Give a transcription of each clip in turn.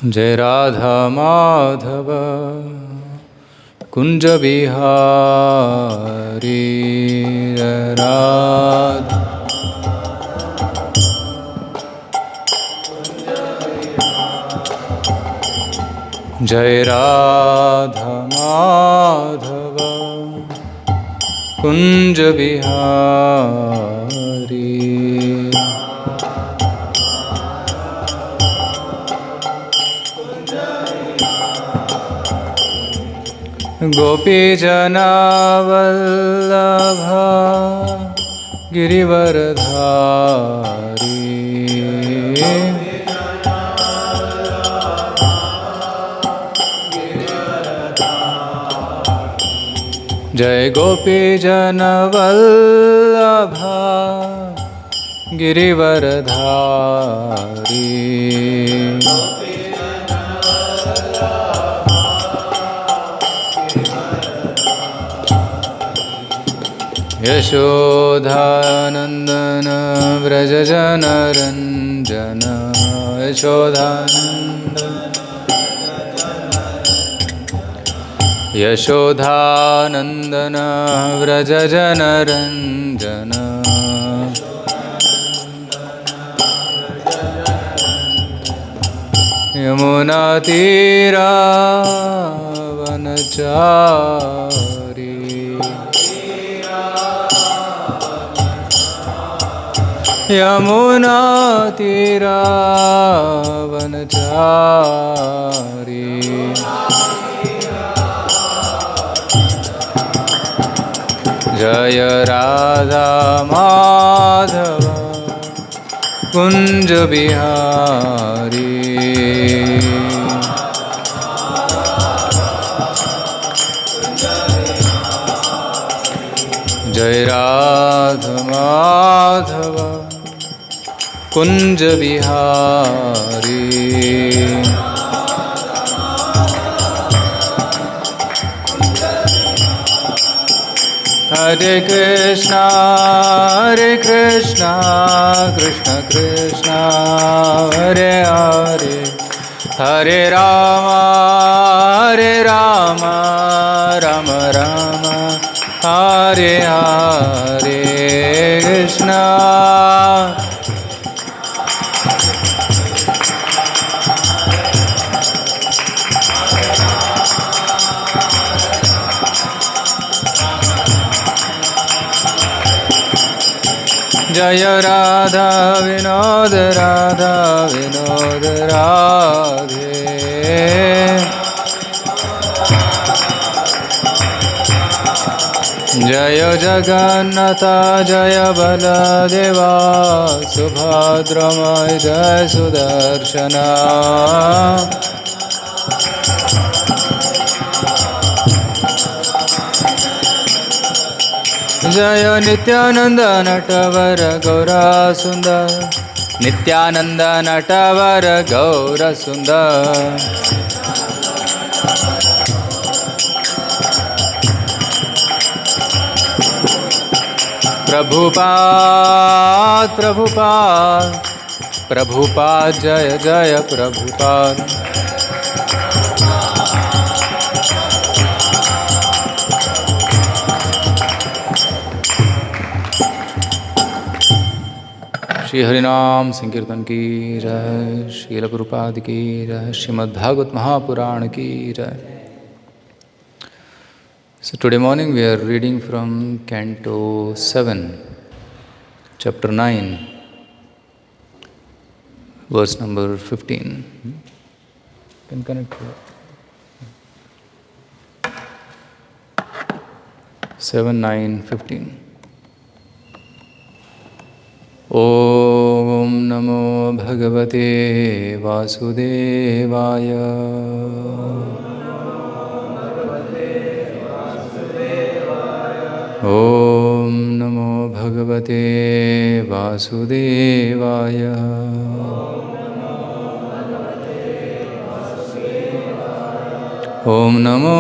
जय राधा माधव कुंज बिहारी राधा। जय राधा माधव कुंज बिहारी। गोपी जनावल्लभ गिरिवरधारी। जय गोपी जनवल्लभ गिरिवरधारी। यशोधानंदन व्रज जनरंजन। यशोधानंदन व्रज जनरंजन। यमुना तीरा वनचारी। यमुना तीरा वनचारी। जय राधा माधव कुंज बिहारी। जय राधा माधव कुंज बिहारी। हरे कृष्णा कृष्ण कृष्णा हरे हरे, हरे राम राम राम हरे हरे कृष्णा। जय राधा विनोद राधे। जय जगन्नाथ जय बलदेवा सुभद्रमय जय सुदर्शना। जय नित्यानंद नटवर गौरा सुंदर। नित्यानंद नटवर गौरा सुंदर। प्रभुपाद प्रभुपाद प्रभुपाद जय जय प्रभुपाद। श्री हरिनाम संकीर्तन की जय। श्रील प्रभुपाद की जय। श्रीमद् भागवत महापुराण की जय। So today morning we are reading from Canto 7, Chapter 9, verse number 15. Can connect to 7, 9, 15. Om Namo Bhagavate Vasudevaya। Om Namo Bhagavate Vasudevaya। Om Namo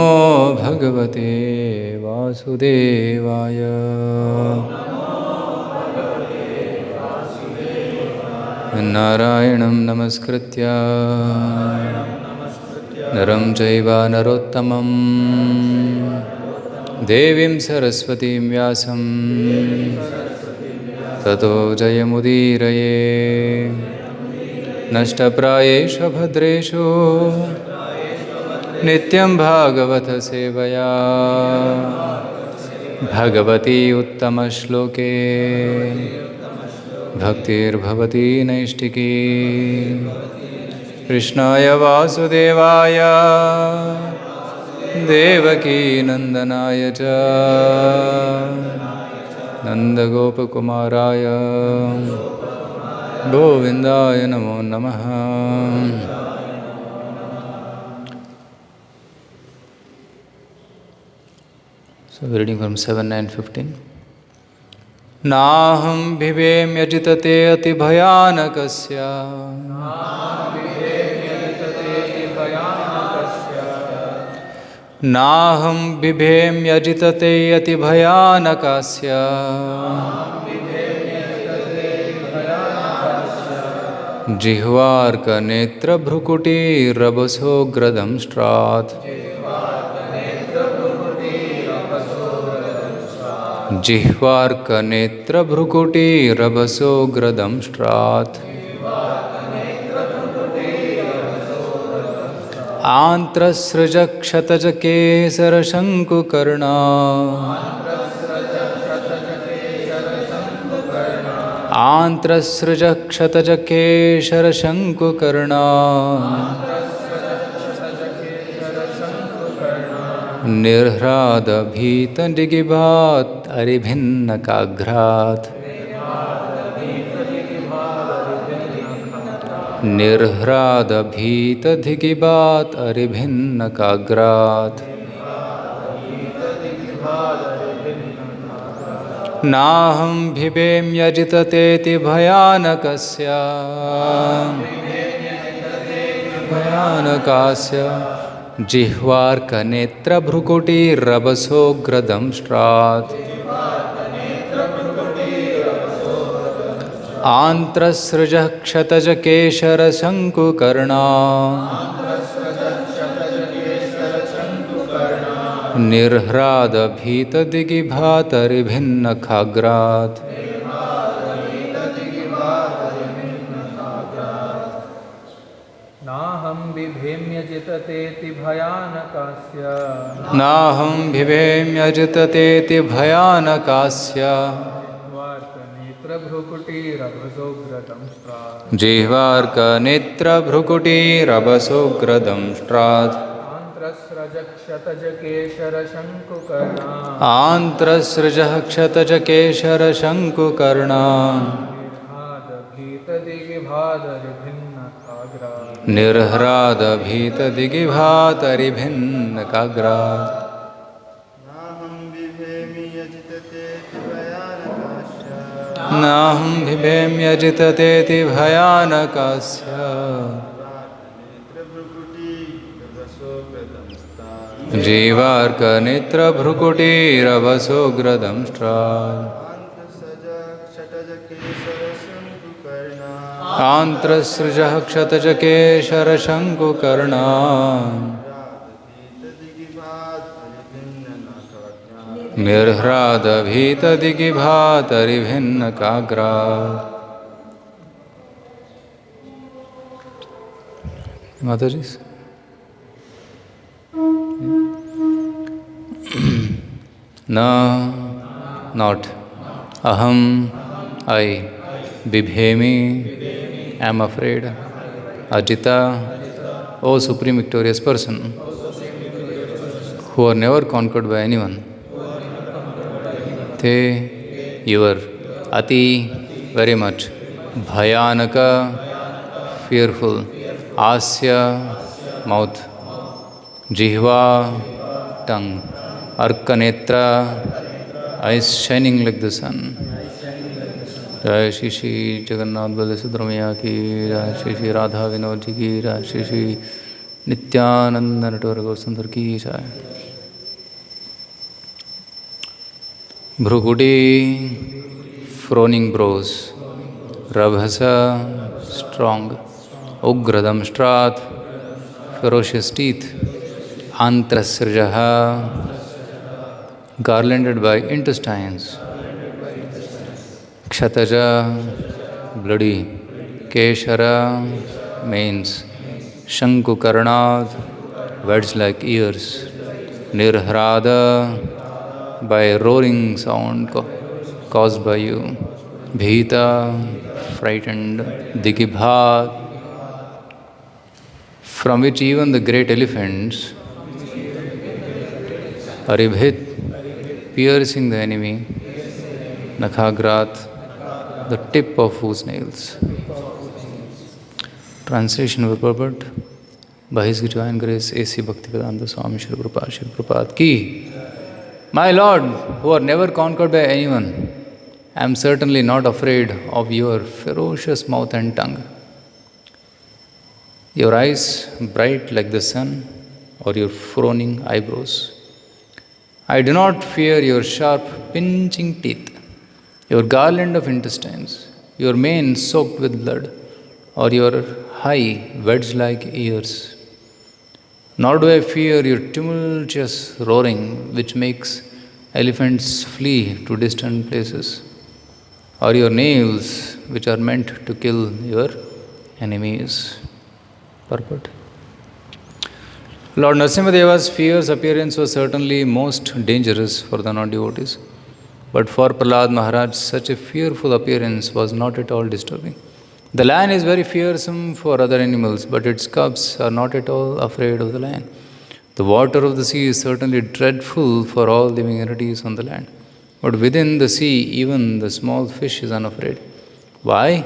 Bhagavate Vasudevaya। Narayanam Namaskritya नरं चैव नरोत्तमं देवीं सरस्वतीं व्यासं ततो जयमुदीरये। नष्टप्रायेषु भद्रेषु नित्यं भागवत सेवया भगवती उत्तमश्लोके भक्तिर्भवती नैष्टिकी। कृष्णाय वासुदेवाय देवकी नन्दनाय च नन्दगोपकुमाराय गोविन्दाय नमो नमः। So we are reading from 7-9-15. नाहं बिभेम्यजितते अतिभयानकस्य नाहं बिभेम्यजितते अतिभयानकस्य जिह्वार्कनेत्रभ्रुकुटीरवसोऽग्रदंष्ट्रात् जिह्वार्कनेत्रभ्रुकुटीरवसोऽग्रदंष्ट्रात् आन्त्रसृजक्षतजकेसरशङ्कुकर्णा आन्त्रसृजक्षतजकेशरशङ्कुकर्णा निर्ह्रादभीतदिगिभात् अरिभिन्नकाघ्रात् निर्ह्रादभीतदिगिभात् अरिभिन्नकाघ्रात् नाहं बिभेम्यजिततेति भयानकस्य जिह्वार्कनेत्रभ्रुकुटीरवसोऽग्रदंष्ट्रात् आन्त्रसृजः क्षतजकेशरशङ्कुकर्णा निर्ह्रादभीतदिगिभातरिभिन्नखाग्रात् नाहं बिभेम्यजिततेति भयानकस्य नाहं बिभेम्यजिततेति भयानकस्य जिह्वार्कनेत्रभ्रुकुटीरवसोऽग्रदंष्ट्रात् आन्त्रसृजः क्षतजकेशरशङ्कुकर्णा निर्ह्रादभीतदिगिभातरिभिन्नकाग्रात् नाहं बिभेम्यजिततेति भयानकस्य जीवार्कनेत्रभ्रुकुटीरवसोऽग्रदंष्ट्रात् आन्त्रसृजः क्षतजकेशरशङ्कुकर्णा निर्ह्रादभीतदिगिभातरिभिन्नकाग्रात्। माताजी न not aham I bibhemi am afraid ajita O supreme victorious person who are never conquered by anyone te your ati very much bhayanaka fearful asya mouth jihva tongue arkanetra eyes shining like the sun. जय श्री श्री जगन्नाथ बलसुब्रमण्य की जय, श्री श्री राधा विनोद जी की जय, श्री श्री नित्यानंद नटवर गौर सुंदर की जय। भ्रुकुटी frowning brows, Rabhasa strong, Ugradamstrat ferocious teeth, antrasrajaha, garlanded by intestines, Kshataja, bloody, Keshara, manes, Shankukarnad, words like ears, Nirhrada, by roaring sound caused by you, Bhita, frightened, Digibhat, from which even the great elephants, Aribhit, piercing the enemy, Nakhagrat, the tip of whose nails. Translation of the purport by His Divine Grace A.C. Bhaktivedanta Swami Shri Prabhupada Ki. My Lord, who are never conquered by anyone, I am certainly not afraid of your ferocious mouth and tongue. Your eyes bright like the sun, or your frowning eyebrows. I do not fear your sharp pinching teeth, your garland of intestines, your mane soaked with blood, or your high wedge-like ears. Nor do I fear your tumultuous roaring, which makes elephants flee to distant places, or your nails, which are meant to kill your enemies. Purport. Lord Narasimhadeva's fierce appearance was certainly most dangerous for the non-devotees. But for Prahlad Maharaj, such a fearful appearance was not at all disturbing. The lion is very fearsome for other animals, but its cubs are not at all afraid of the lion. The water of the sea is certainly dreadful for all living entities on the land. But within the sea, even the small fish is unafraid. Why?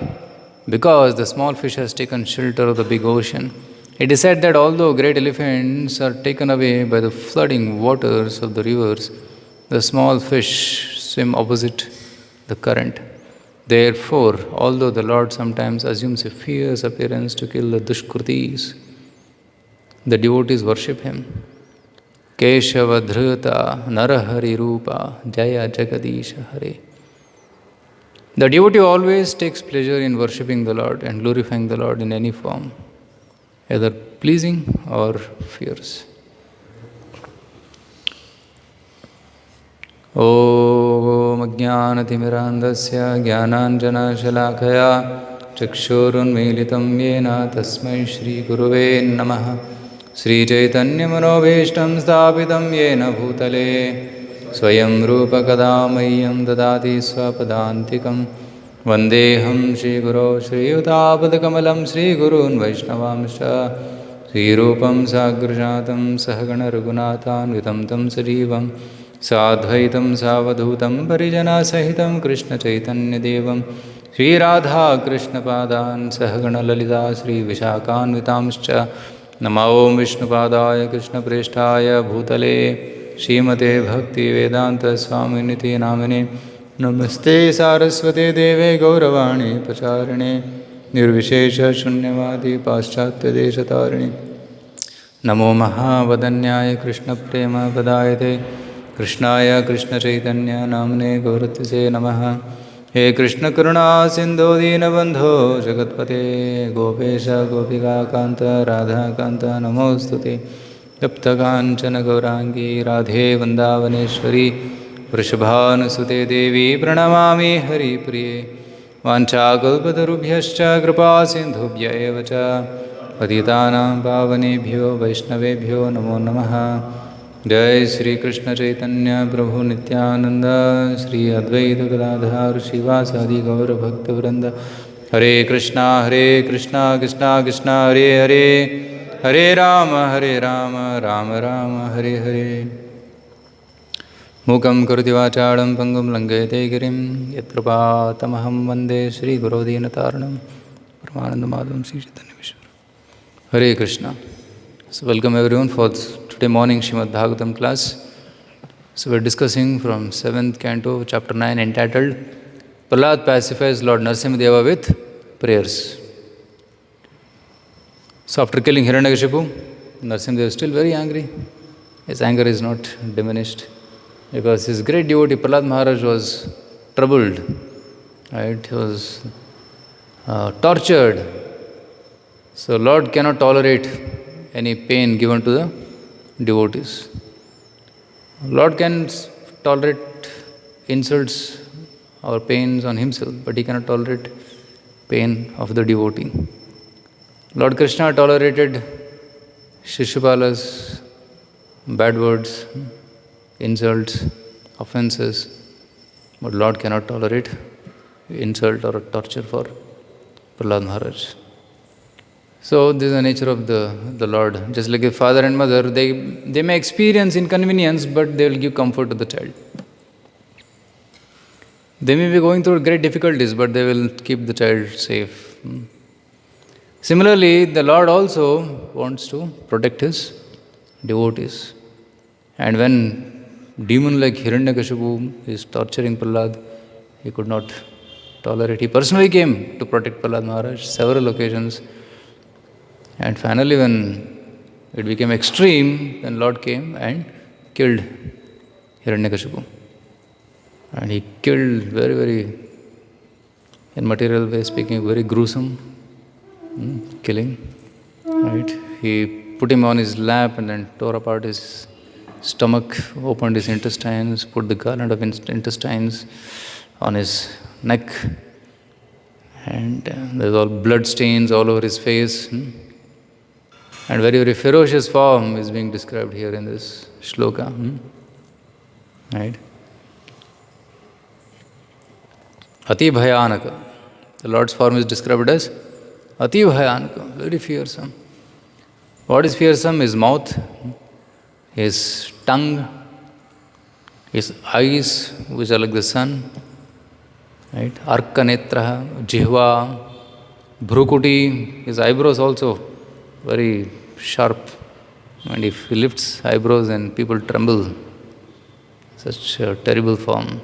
Because the small fish has taken shelter of the big ocean. It is said that although great elephants are taken away by the flooding waters of the rivers, the small fish swim opposite the current. Therefore, although the Lord sometimes assumes a fierce appearance to kill the Dushkrutis, the devotees worship him. Keshava Dhruta Narahari Rupa Jaya Jagadisha Hare. The devotee always takes pleasure in worshipping the Lord and glorifying the Lord in any form, either pleasing or fierce. Om Ajnanatimirandasya Jnananjanashalakaya Chakshurunmilitam Yena Tasmai Shri Guruve Namaha Sri Chaitanya Manobhishtam Sthapitam Yena Bhutale Swayam Rupa Kadamayam Dadati Swapadantikam Vandeham Shri Guru Shri Utapad Shri Gurun Vaishnavamsha Sri Rupam Sagrajatam Sahagana Raghunathan Vitam Tam Sajivam Sadhvaitam Savadhutam Parijana Sahitam Krishna Chaitanya Devam Sri Radha Krishna Padan Sahagana Lalita Sri Vishakan Vitamscha Namo Vishnu Padaya Krishna Preshtaya Bhutale Srimate Bhakti Vedanta Swami Niti Namane Namaste Saraswate Deve Gauravani Pacharane Nirvishesha Shunyavadi Paschatya Deshatarane Namo Mahavadanyaya Krishna Prema Padayate Krishnaya Krishna Chaitanya Namne Gauratise Namaha He Krishna Karuna Sindhu Dinabandho Jagatpate Gopesha Gopika Kanta Radha Kanta Namostute Taptakanchana Gaurangi Radhe Vandavaneshwari Vrishabhanusute Devi Pranamami Hari Priye Vanchakalpatarubhyascha Kripa Sindhubhya Evacha Patitanam Pavanebhyo Vaishnavebhyo Namo Namaha Jai Sri Krishna Chaitanya Prabhu Nityananda Sri Advaita Gadadhar Shivasadi Gaura Bhakta Vrinda Hare Krishna Krishna Krishna Hare Hare Hare Rama Rama Rama Hare Hare Mukam Karoti Vachadam Pangam Langete Girim Yatrapatamaham Vande Sri Guru Dinataranam Paramananda Madhavam Sri Chaitanya Vishnu Hare Krishna. So welcome everyone for today morning Srimad Bhagavatam class. So we are discussing from 7th canto, chapter 9, entitled Prahlad pacifies Lord Narasimhadeva with prayers. So after killing Hiranyakashipu, Narasimhadeva is still very angry. His anger is not diminished because his great devotee Prahlad Maharaj was troubled. Right? He was tortured. So Lord cannot tolerate any pain given to the devotees. Lord can tolerate insults or pains on himself, but he cannot tolerate pain of the devotee. Lord Krishna tolerated Shishupala's bad words, insults, offenses, but Lord cannot tolerate insult or torture for Prahlad Maharaj. So this is the nature of the Lord. Just like a father and mother, they may experience inconvenience, but they will give comfort to the child. They may be going through great difficulties, but they will keep the child safe. Similarly, the Lord also wants to protect his devotees. And when demon like Hiranyakashipu is torturing Prahlad, he could not tolerate. He personally came to protect Prahlad Maharaj several occasions. And finally, when it became extreme, then Lord came and killed Hiranyakashipu. And he killed very, very, in material way speaking, very gruesome killing. Right? He put him on his lap and then tore apart his stomach, opened his intestines, put the garland of intestines on his neck. And there's all blood stains all over his face. And very, very ferocious form is being described here in this shloka. Right? Ati Bhayanaka. The Lord's form is described as Ati Bhayanaka, very fearsome. What is fearsome? His mouth, his tongue, his eyes, which are like the sun, right? Arka Netraha, Jihva, Bhrukuti, his eyebrows also very sharp. And if he lifts eyebrows, then people tremble. Such a terrible form.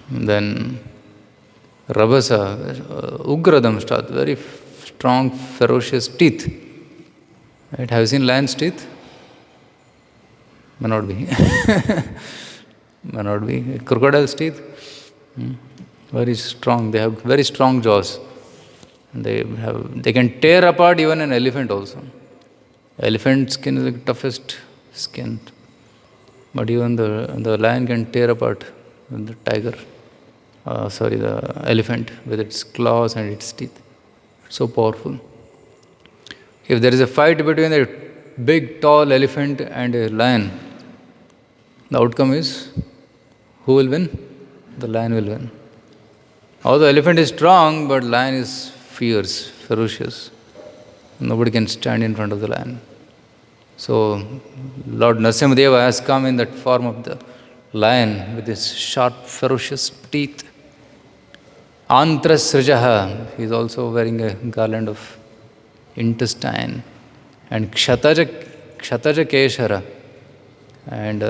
Then Rabasa, Ugradamstat, very strong, ferocious teeth. Right? Have you seen lion's teeth? May not be. May not be. Crocodile's teeth? Very strong. They have very strong jaws. They can tear apart even an elephant also. Elephant skin is the toughest skin. But even the lion can tear apart the tiger. The elephant with its claws and its teeth. It's so powerful. If there is a fight between a big, tall elephant and a lion, the outcome is, who will win? The lion will win. Although elephant is strong, but lion is fierce, ferocious. Nobody can stand in front of the lion. So, Lord Narasimhadeva has come in that form of the lion with his sharp, ferocious teeth. Antrasrijaha, he is also wearing a garland of intestine. And Kshataja Keshara. And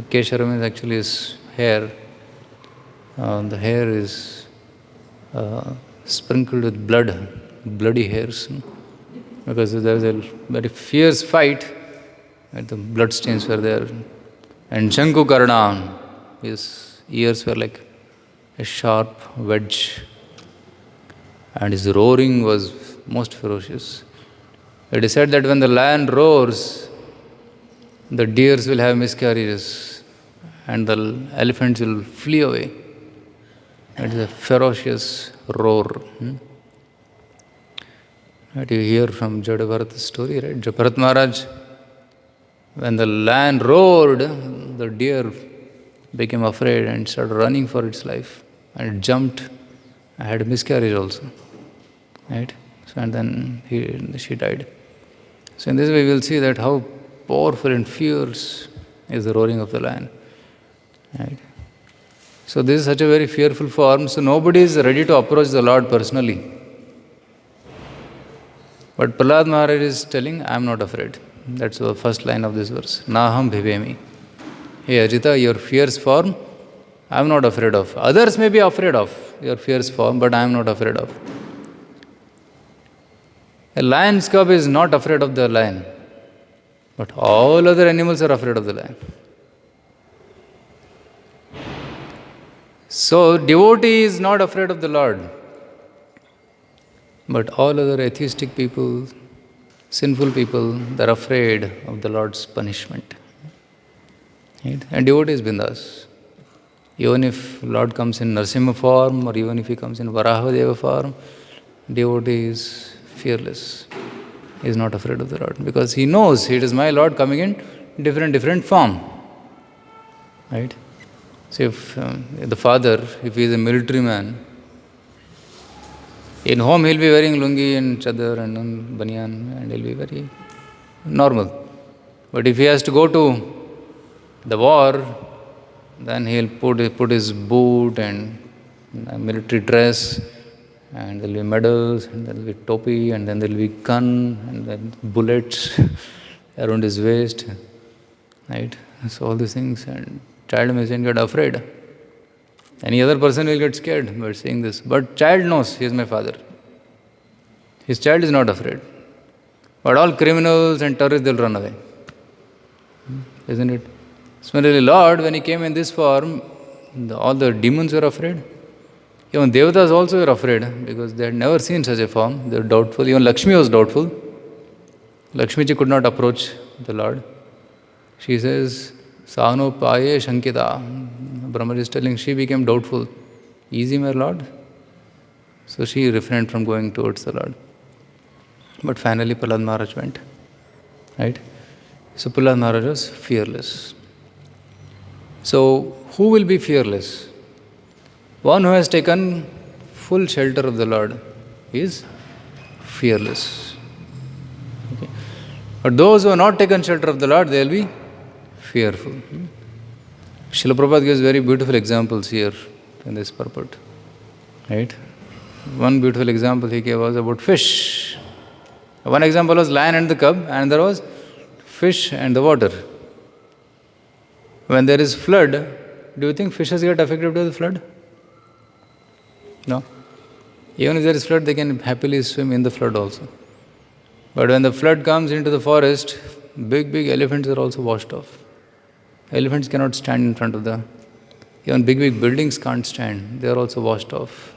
Keshara means actually his hair. The hair is sprinkled with blood, bloody hairs. Because there was a very fierce fight, and the blood stains were there. And Shanku Karnan, his ears were like a sharp wedge, and his roaring was most ferocious. It is said that when the lion roars, the deers will have miscarriages, and the elephants will flee away. It is a ferocious roar. That you hear from Jadabharata's story, right? Bharat Maharaj, when the lion roared, the deer became afraid and started running for its life. And it jumped, and had a miscarriage also. Right? So, and then she died. So in this way we will see that how powerful and fierce is the roaring of the lion. Right? So this is such a very fearful form, so nobody is ready to approach the Lord personally. But Prahlad Maharaj is telling, I am not afraid. That's the first line of this verse. Naham bhivemi. Hey Ajita, your fierce form, I am not afraid of. Others may be afraid of your fierce form, but I am not afraid of. A lion's cub is not afraid of the lion, but all other animals are afraid of the lion. So, devotee is not afraid of the Lord, but all other atheistic people, Sinful people, they're afraid of the Lord's punishment. Right? And devotees bindas. Even if Lord comes in Narsimha form, or even if he comes in Varahadeva form, devotee is fearless. He is not afraid of the Lord because he knows it is my Lord coming in different form. Right? So if the father, if he is a military man, in home he'll be wearing lungi and chadar and banyan and he'll be very normal. But if he has to go to the war, then he'll put his boot and military dress, and there'll be medals, and there'll be topi, and then there'll be gun, and then bullets around his waist, right? So all these things, and child may get afraid. Any other person will get scared by seeing this. But child knows he is my father. His child is not afraid. But all criminals and terrorists, they'll run away. Isn't it? Similarly, Lord, when he came in this form, all the demons were afraid. Even Devatas also were afraid because they had never seen such a form. They were doubtful. Even Lakshmi was doubtful. Lakshmi ji could not approach the Lord. She says, Sahano paye shankita. Brahma is telling she became doubtful. Easy, my Lord? So she refrained from going towards the Lord. But finally Prahlad Maharaj went. Right? So Prahlad Maharaj was fearless. So who will be fearless? One who has taken full shelter of the Lord is fearless. Okay. But those who have not taken shelter of the Lord, they will be fearful. Srila Prabhupada gives very beautiful examples here in this purport. Right? One beautiful example he gave was about fish. One example was lion and the cub, and there was fish and the water. When there is flood, do you think fishes get affected by the flood? No. Even if there is flood, they can happily swim in the flood also. But when the flood comes into the forest, big elephants are also washed off. Elephants cannot stand in front of the... Even big buildings can't stand. They are also washed off.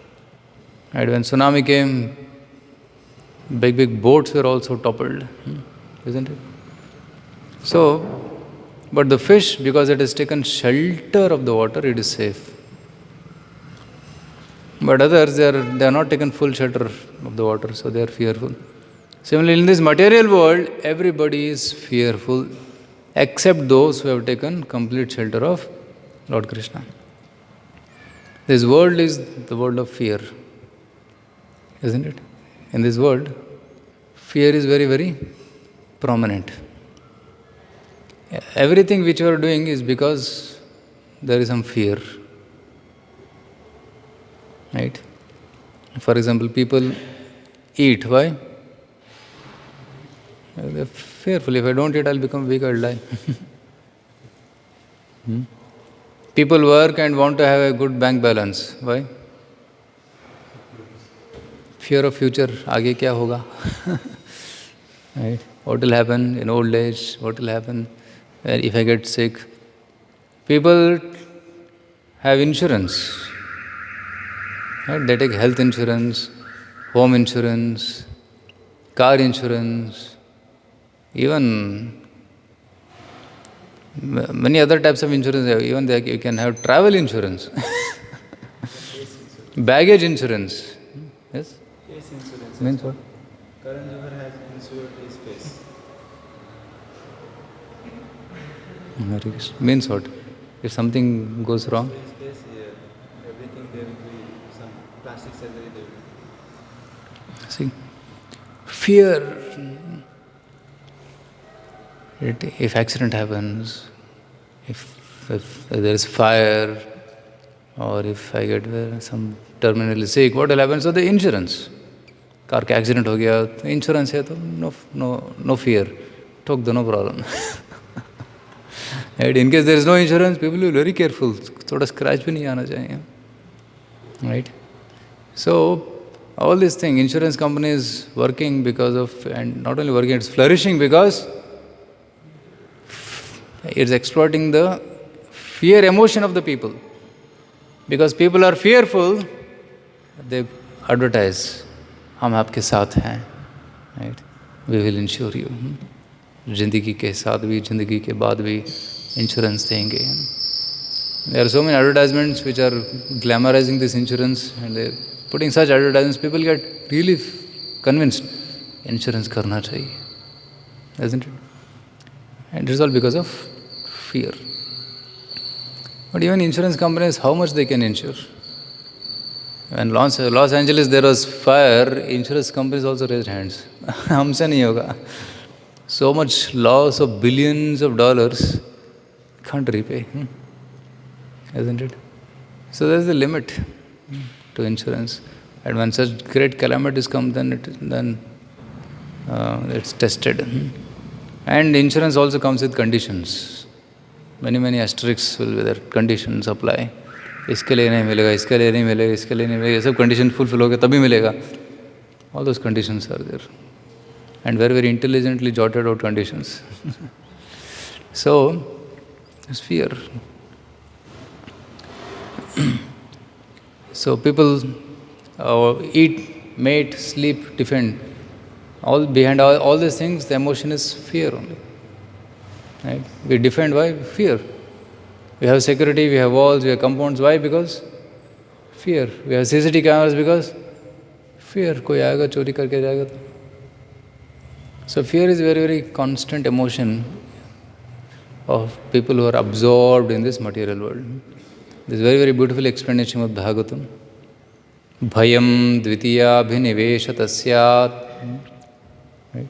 And when tsunami came, big boats were also toppled. Isn't it? So, but the fish, because it has taken shelter of the water, it is safe. But others, they are not taken full shelter of the water, so they are fearful. Similarly, in this material world, everybody is fearful, except those who have taken complete shelter of Lord Krishna. This world is the world of fear, isn't it? In this world, fear is very prominent. Everything which you are doing is because there is some fear. Right? For example, people eat. Why? They are fearful. If I don't eat, I'll become weak, I'll die. People work and want to have a good bank balance. Why? Fear of future. Aage kya hoga? Right? What will happen in old age? What will happen if I get sick? People have insurance. Right? They take health insurance, home insurance, car insurance, even many other types of insurance. Even you can have travel insurance, baggage insurance. Yes? Case insurance. Means what? Current user has insured his face. Means what? If something goes wrong? His face, everything there will be some plastic surgery there will be. See, fear. If accident happens, if there is fire, or if I get some terminally sick, what will happen? So the insurance. Car ka accident ho gaya, insurance hai to no fear. Thok do no problem. Right? In case there is no insurance, people will be very careful. Thoda scratch bhi nahi aana chahiye. Right? So, all these things, insurance companies working because of, and not only working, it's flourishing because it's exploiting the fear emotion of the people. Because people are fearful, they advertise, हम आपके साथ हैं. Right? we will insure you. जिंदगी के साथ भी, जिंदगी के बाद भी इंश्योरेंस देंगे. There are so many advertisements which are glamorizing this insurance, and they're putting such advertisements, people get really convinced insurance karna chahiye, isn't it? And it is all because of fear. But even insurance companies, how much they can insure? When Los Angeles there was fire, insurance companies also raised hands. हमसे नहीं होगा. So much loss of billions of dollars, can't repay, isn't it? So there is a limit to insurance, and when such great calamities come, then it's tested. And insurance also comes with conditions. Many asterisks will be there. Conditions apply. इसके लिए नहीं मिलेगा, इसके लिए नहीं मिलेगा, इसके लिए नहीं मिलेगा, ये सब condition fulfill होगा तभी मिलेगा. All those conditions are there, and very intelligently jotted out conditions. So, it's fear. So people eat, mate, sleep, defend. All behind all these things, the emotion is fear only. Right? We defend by fear. We have security, we have walls, we have compounds. Why? Because fear. We have CCTV cameras because fear. कोई आएगा चोरी करके जाएगा. So fear is very constant emotion of people who are absorbed in this material world. This is very beautiful explanation of Bhagavatam. Bhayam dvitiyabhiniveshata syat. Right?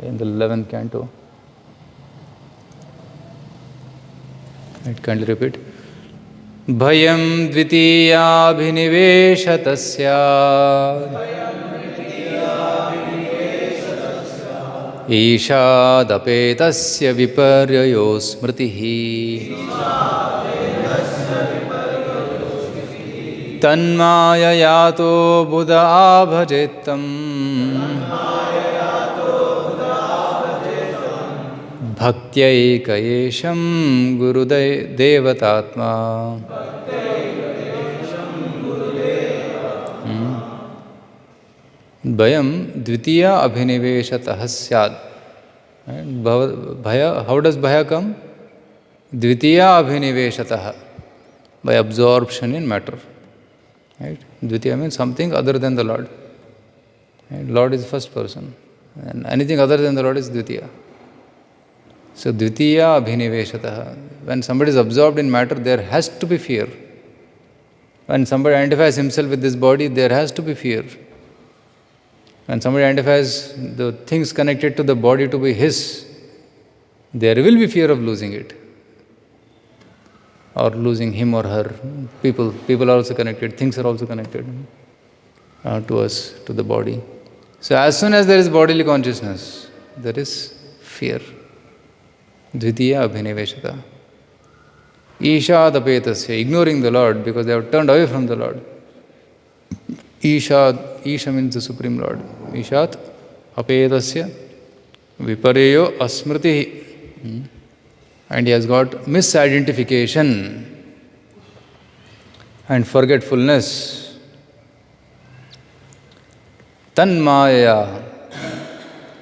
In the 11th canto. Right, kindly repeat. Bhayam dvitiyabhiniveshata syat. Ishadapetasya viparyayo smritihi. तन्माययातो बुध आभजेत्तम् भक्त्यैकयेशं गुरुदेवतात्मा. भयं द्वितीय अभिनिवेशतः स्यात्. Bhaya, how does bhaya come? Dvitiya abhiniveshatah, by absorption in matter. Right? Dvitiya means something other than the Lord. Right? Lord is first person, and anything other than the Lord is Dvitiya. So Dvitiya abhiniveshatah. When somebody is absorbed in matter, there has to be fear. When somebody identifies himself with this body, there has to be fear. When somebody identifies the things connected to the body to be his, there will be fear of losing it, or losing him or her. People are also connected, things are also connected to us, to the body. So as soon as there is bodily consciousness, there is fear. Dvitiya abhiniveshata. Ishadapetasya, ignoring the Lord because they have turned away from the Lord. Isha means the Supreme Lord. Ishat apetasya vipareyo asmritihi. And he has got misidentification and forgetfulness. Tanmaya.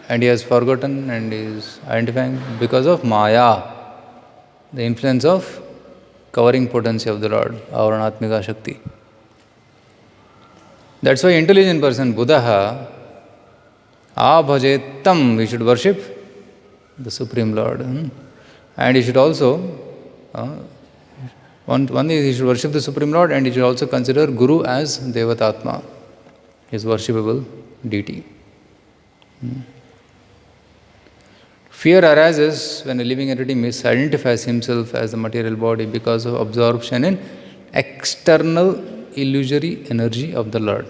And he has forgotten and is identifying because of Maya, the influence of covering potency of the Lord, Avaranatmika Shakti. That's why intelligent person, Buddha, abhajetam, we should worship the Supreme Lord. And he should also, one is he should worship the Supreme Lord, and he should also consider Guru as Devatatma, his worshipable deity. Fear arises when a living entity misidentifies himself as the material body because of absorption in external illusory energy of the Lord.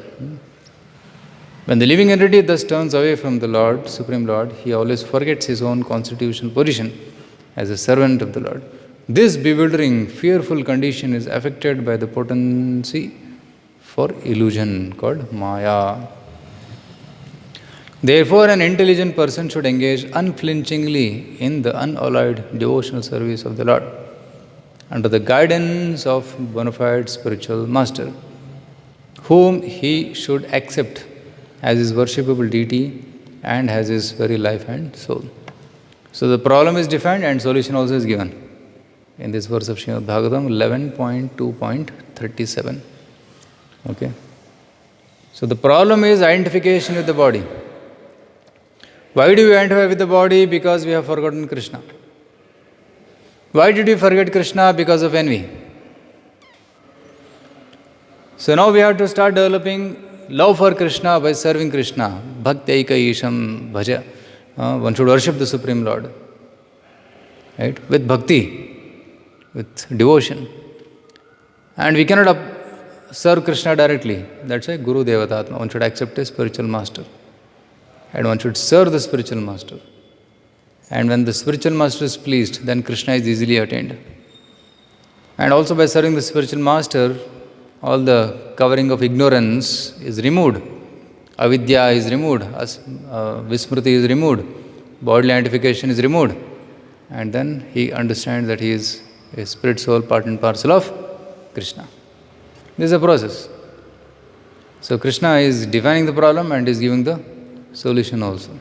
When the living entity thus turns away from the Lord, Supreme Lord, he always forgets his own constitutional position as a servant of the Lord. This bewildering, fearful condition is affected by the potency for illusion called Maya. Therefore, an intelligent person should engage unflinchingly in the unalloyed devotional service of the Lord, under the guidance of bona fide spiritual master, whom he should accept as his worshipable deity and has his very life and soul. So the problem is defined and solution also is given in this verse of Srimad Bhagavatam 11.2.37. Okay. So the problem is identification with the body. Why do we identify with the body? Because we have forgotten Krishna. Why did we forget Krishna? Because of envy. So now we have to start developing love for Krishna by serving Krishna. Bhakti Isham Bhaja. One should worship the Supreme Lord. Right? With bhakti, with devotion. And we cannot serve Krishna directly. That's why Guru Devatatma. One should accept a spiritual master. And one should serve the spiritual master. And when the spiritual master is pleased, then Krishna is easily attained. And also by serving the spiritual master, all the covering of ignorance is removed. Avidya is removed. Vismriti is removed. Bodily identification is removed. And then he understands that he is a spirit soul, part and parcel of Krishna. This is a process. So Krishna is defining the problem and is giving the solution also.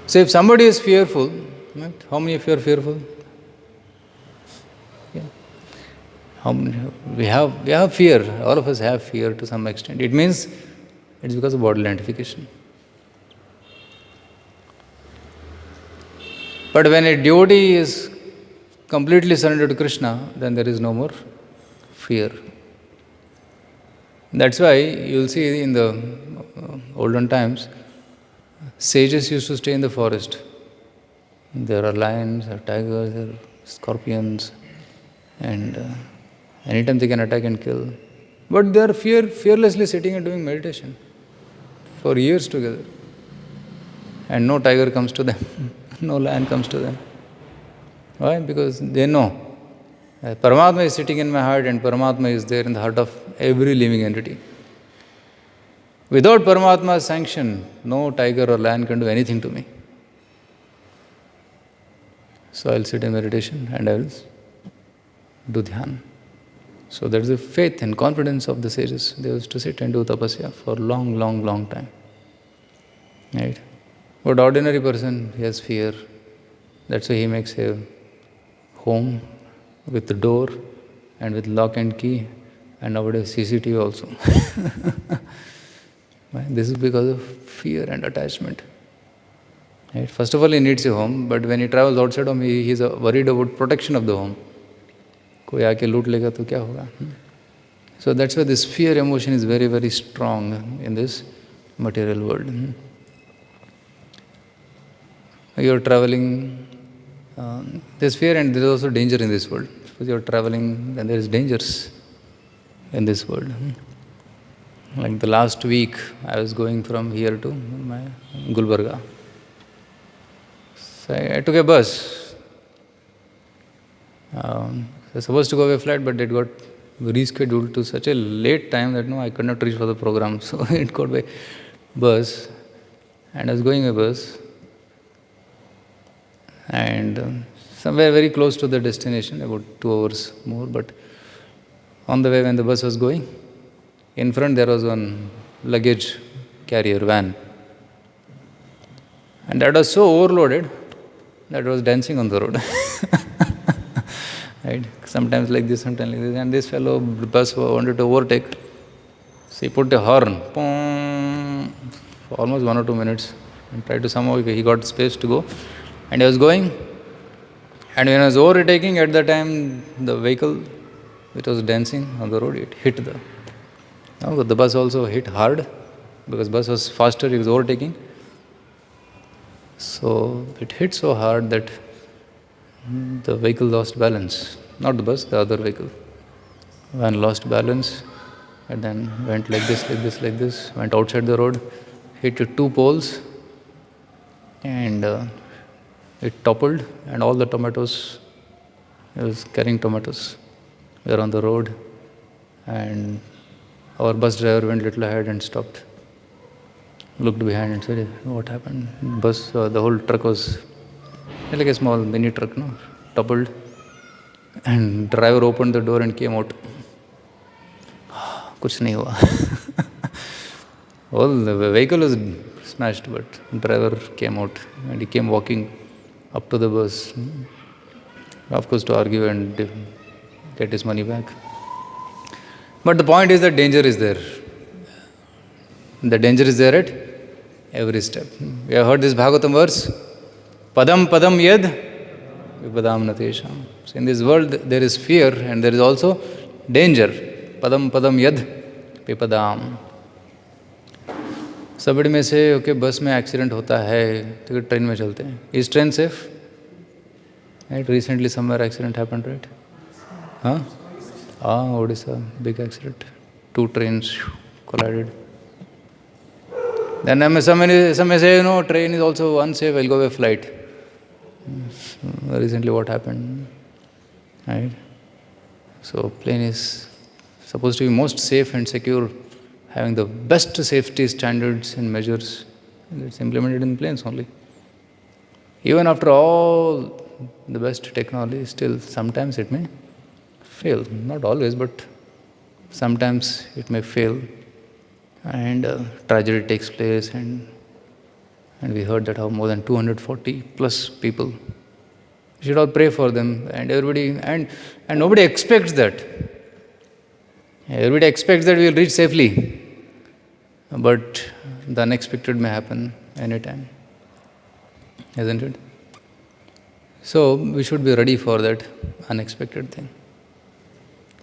So if somebody is fearful, right? How many of you are fearful? Yeah. We have fear. All of us have fear to some extent. It means it's because of bodily identification. But when a devotee is completely surrendered to Krishna, then there is no more fear. That's why you will see in the olden times, sages used to stay in the forest. There are lions, there are tigers, there are scorpions, and anytime they can attack and kill. But they are fearlessly sitting and doing meditation for years together. And no tiger comes to them, no lion comes to them. Why? Because they know Paramatma is sitting in my heart and Paramatma is there in the heart of every living entity. Without Paramatma's sanction, no tiger or lion can do anything to me. So I'll sit in meditation and I will do dhyan. So there is a faith and confidence of the sages. They used to sit and do tapasya for long time. Right? But ordinary person, he has fear. That's why he makes a home with the door and with lock and key, and nowadays CCTV also. This is because of fear and attachment. Right? First of all, he needs a home, but when he travels outside home, he is worried about protection of the home. Koi aake loot lega to kya hoga? So that's why this fear emotion is very strong in this material world. You are traveling, there's fear and there is also danger in this world. Because you are traveling, then there is dangers in this world. Like the last week, I was going from here to my Gulbarga. So I took a bus. I was supposed to go by flight, but it got rescheduled to such a late time that I could not reach for the program. So it got by bus, and I was going by bus. And somewhere very close to the destination, about 2 hours more, but on the way when the bus was going, in front there was one luggage carrier van. And that was so overloaded that it was dancing on the road. Right? Sometimes like this, sometimes like this. And this fellow, the bus wanted to overtake. So he put a horn, boom, for almost 1 or 2 minutes, and tried to somehow, he got space to go. And he was going. And when I was overtaking, at that time, the vehicle which was dancing on the road, it hit the bus also hit hard, because bus was faster, it was overtaking. So it hit so hard that the vehicle lost balance. Not the bus, the other vehicle. Van lost balance and then went like this, went outside the road, hit 2 poles, and it toppled, and all the tomatoes, it was carrying tomatoes, were on the road, and our bus driver went little ahead and stopped, looked behind and said, what happened? Bus, the whole truck was like a small mini truck, toppled, and driver opened the door and came out. Kuch nahi hua. Well, the vehicle was smashed, but driver came out and he came walking up to the bus, of course, to argue and get his money back. But the point is that danger is there. The danger is there at every step. We have heard this Bhagavatam verse, Padam Padam Yad Vipadam Natesham. So in this world there is fear and there is also danger. Padam Padam Yad Vipadam. Somebody may say, okay, बस में accident होता है तो train में चलते हैं. Is train safe? Right? Recently somewhere accident happened, right? Huh? Odisha, big accident. 2 trains collided. Then some may say, no, train is also unsafe, I'll go by flight. Recently what happened? Right? So plane is supposed to be most safe and secure, having the best safety standards and measures. It's implemented in planes only. Even after all the best technology, still sometimes it may fail. Not always, but sometimes it may fail. And tragedy takes place, and we heard that how more than 240 plus people. We should all pray for them, and everybody, and nobody expects that. Everybody expects that we will reach safely, but the unexpected may happen anytime, isn't it? So we should be ready for that unexpected thing.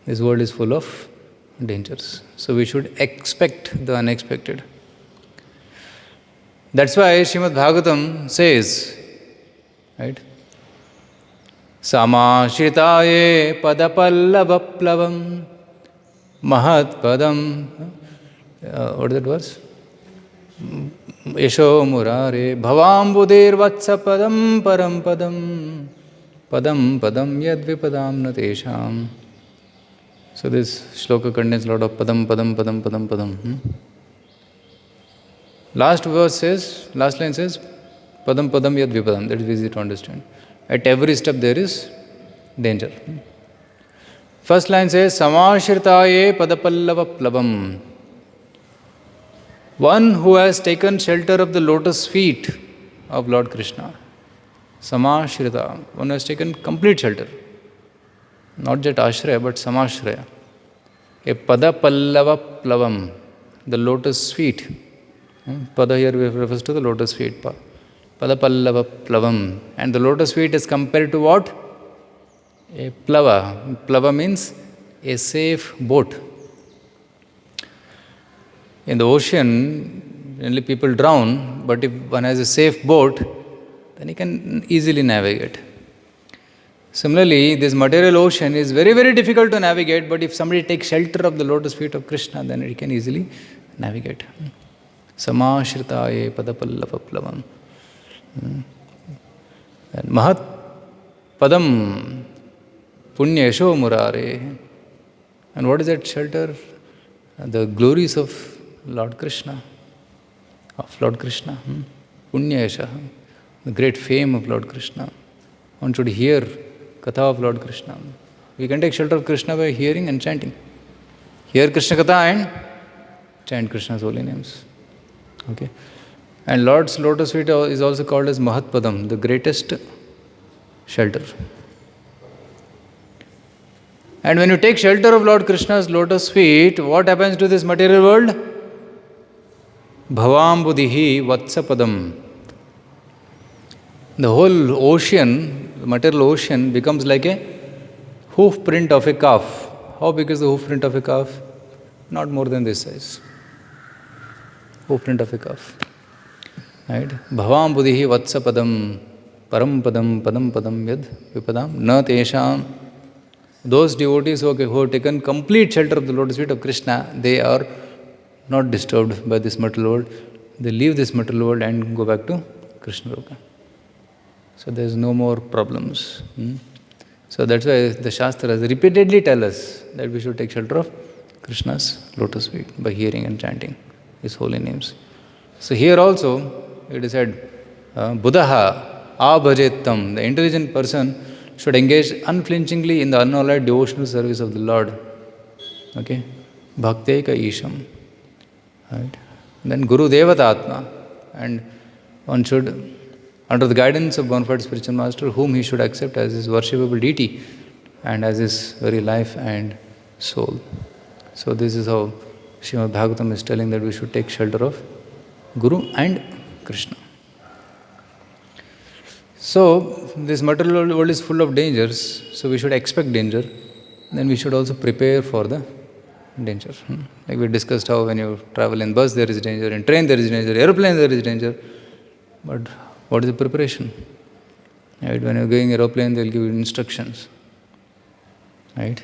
This world is full of dangers. So we should expect the unexpected. That's why Srimad Bhagavatam says, right? Samashitaye padapallavaplavam mahat padam. What is that verse? Yesho murare bhavambudir vatsa padam param padam padam padam yadvipadam natesham. So this shloka contains a lot of padam, padam, padam, padam, padam. Last line says, padam, padam, yad vipadam. That is easy to understand. At every step there is danger. First line says, samashirtaye padapallava plavam. One who has taken shelter of the lotus feet of Lord Krishna. Samashrita. One who has taken complete shelter. Not just ashraya, but samashraya. A pada pallava plavam, the lotus feet. Pada here refers to the lotus feet. Pada pallava plavam. And the lotus feet is compared to what? A plava. Plava means a safe boat. In the ocean, generally people drown, but if one has a safe boat, then he can easily navigate. Similarly, this material ocean is very, very difficult to navigate, but if somebody takes shelter of the lotus feet of Krishna, then he can easily navigate. Samashritaye padapallava plavam. Mahat padam punya yasho murare. And what is that shelter? The glories of Lord Krishna. Punya yasha. The great fame of Lord Krishna. One should hear Katha of Lord Krishna. We can take shelter of Krishna by hearing and chanting. Hear Krishna Katha and chant Krishna's holy names. Okay. And Lord's lotus feet is also called as Mahatpadam, the greatest shelter. And when you take shelter of Lord Krishna's lotus feet, what happens to this material world? Bhavam buddhihi vatsapadam. The whole ocean, the material ocean, becomes like a hoof print of a calf. How big is the hoof print of a calf? Not more than this size. Hoof print of a calf. Right? Bhavam buddhihi vatsapadam param padam padam padam yad vipadam na tesham. Those devotees who have taken complete shelter of the lotus feet of Krishna, they are not disturbed by this material world. They leave this material world and go back to Krishna Loka. So there is no more problems. So that's why the Shastras repeatedly tell us that we should take shelter of Krishna's lotus feet by hearing and chanting His holy names. So here also it is said, Buddhaha abhajettam, the intelligent person should engage unflinchingly in the unalloyed devotional service of the Lord. Okay? Bhakteka Isham. Right? Then Guru Devatatma. and one should, under the guidance of bona fide spiritual master, whom he should accept as his worshipable deity and as his very life and soul. So this is how Srimad Bhagavatam is telling that we should take shelter of Guru and Krishna. So this material world is full of dangers, so we should expect danger. Then we should also prepare for the danger. Like we discussed how when you travel in bus there is danger, in train there is danger, aeroplane there is danger. But what is the preparation? Right? When you're going aeroplane, they'll give you instructions. Right?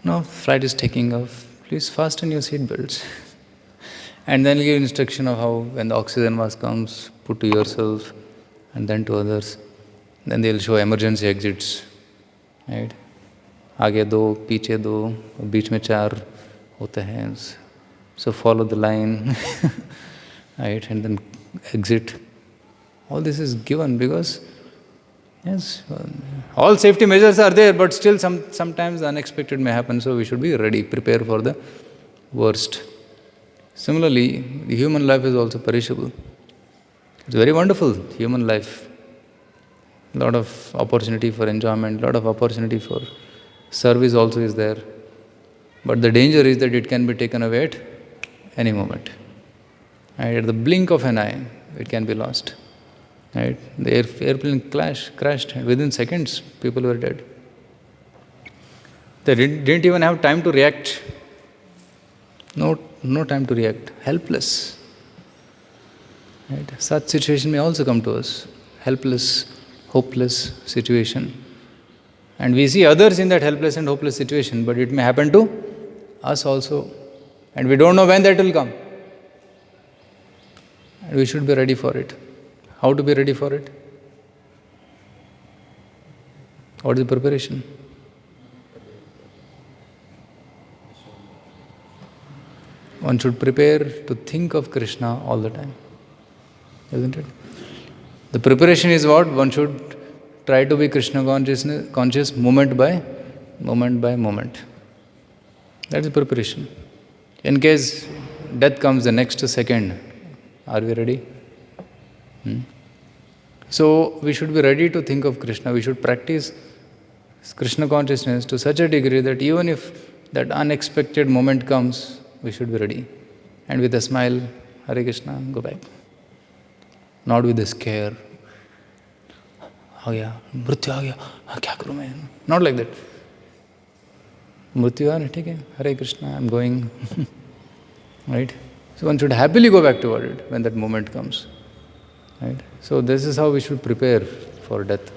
No, flight is taking off. Please fasten your seat belts. And then give instruction of how when the oxygen mask comes, put to yourself and then to others. Then they'll show emergency exits. Right? आगे दो, पीछे दो, बीच में चार होते हैं. So follow the line. Right? And then exit. All this is given because, yes, all safety measures are there, but still sometimes the unexpected may happen, so we should be ready, prepare for the worst. Similarly, the human life is also perishable. It's very wonderful, human life. A lot of opportunity for enjoyment, a lot of opportunity for service also is there. But the danger is that it can be taken away at any moment. Right? At the blink of an eye, it can be lost. Right? The airplane crashed, and within seconds, people were dead. They didn't even have time to react. No time to react. Helpless. Right? Such situation may also come to us. Helpless, hopeless situation. And we see others in that helpless and hopeless situation, but it may happen to us also. And we don't know when that will come. And we should be ready for it. How to be ready for it? What is the preparation? One should prepare to think of Krishna all the time. Isn't it? The preparation is what? One should try to be Krishna conscious moment by moment. That is preparation. In case death comes the next second, are we ready? So we should be ready to think of Krishna. We should practice Krishna consciousness to such a degree that even if that unexpected moment comes, we should be ready. And with a smile, Hare Krishna, go back. Not with a scare. मृत्यु आ गया, क्या करूँ मैं? Not like that. मृत्यु आ रहा है, ठीक है, Hare Krishna, I'm going. Right? So one should happily go back toward it when that moment comes. Right? So this is how we should prepare for death.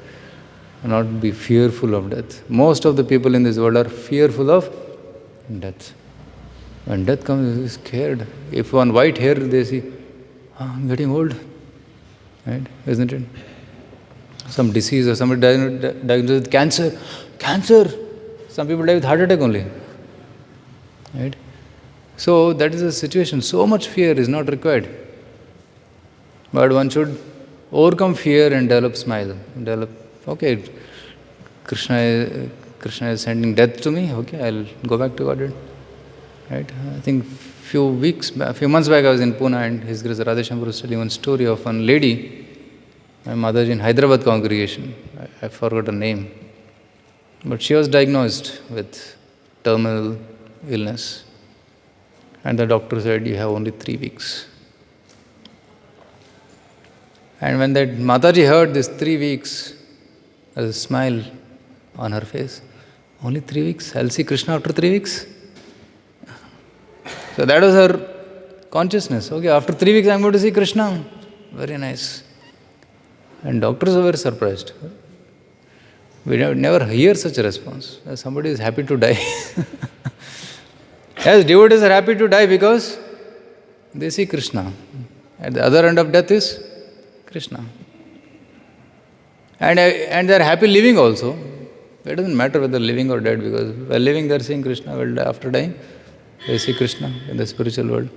Not be fearful of death. Most of the people in this world are fearful of death. When death comes, they are scared. If one white hair they see, I'm getting old. Right? Isn't it? Some disease or somebody diagnosed with cancer. Cancer! Some people die with heart attack only. Right? So that is the situation. So much fear is not required. But one should overcome fear and develop smile. Okay, Krishna is sending death to me. Okay, I'll go back to Godhead. Right? I think few months back I was in Pune, and His Grace Radheshyam was telling one story of one lady, my Mataji in Hyderabad congregation. I forgot her name. But she was diagnosed with terminal illness. And the doctor said, you have only 3 weeks. And when that Mataji heard this 3 weeks, there was a smile on her face. Only 3 weeks? I'll see Krishna after 3 weeks? So that was her consciousness. Okay, after 3 weeks I'm going to see Krishna. Very nice. And doctors were very surprised. We never hear such a response. Somebody is happy to die. Yes, devotees are happy to die because they see Krishna. At the other end of death is Krishna. And they are happy living also. It doesn't matter whether living or dead, because while living they are seeing Krishna, while after dying they see Krishna in the spiritual world.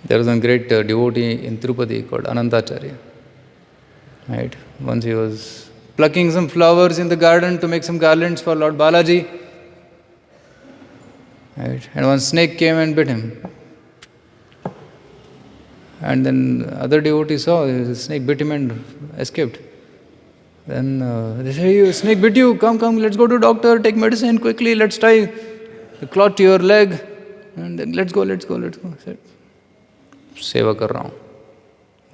There was one great devotee in Tirupati called Anantacharya. Right? Once he was plucking some flowers in the garden to make some garlands for Lord Balaji. Right? And one snake came and bit him. And then other devotee saw the snake bit him and escaped. Then they say, "You snake bit you, come, let's go to doctor, take medicine quickly, let's tie the cloth to your leg. And then let's go. I said, सेवा कर रहा हूँ,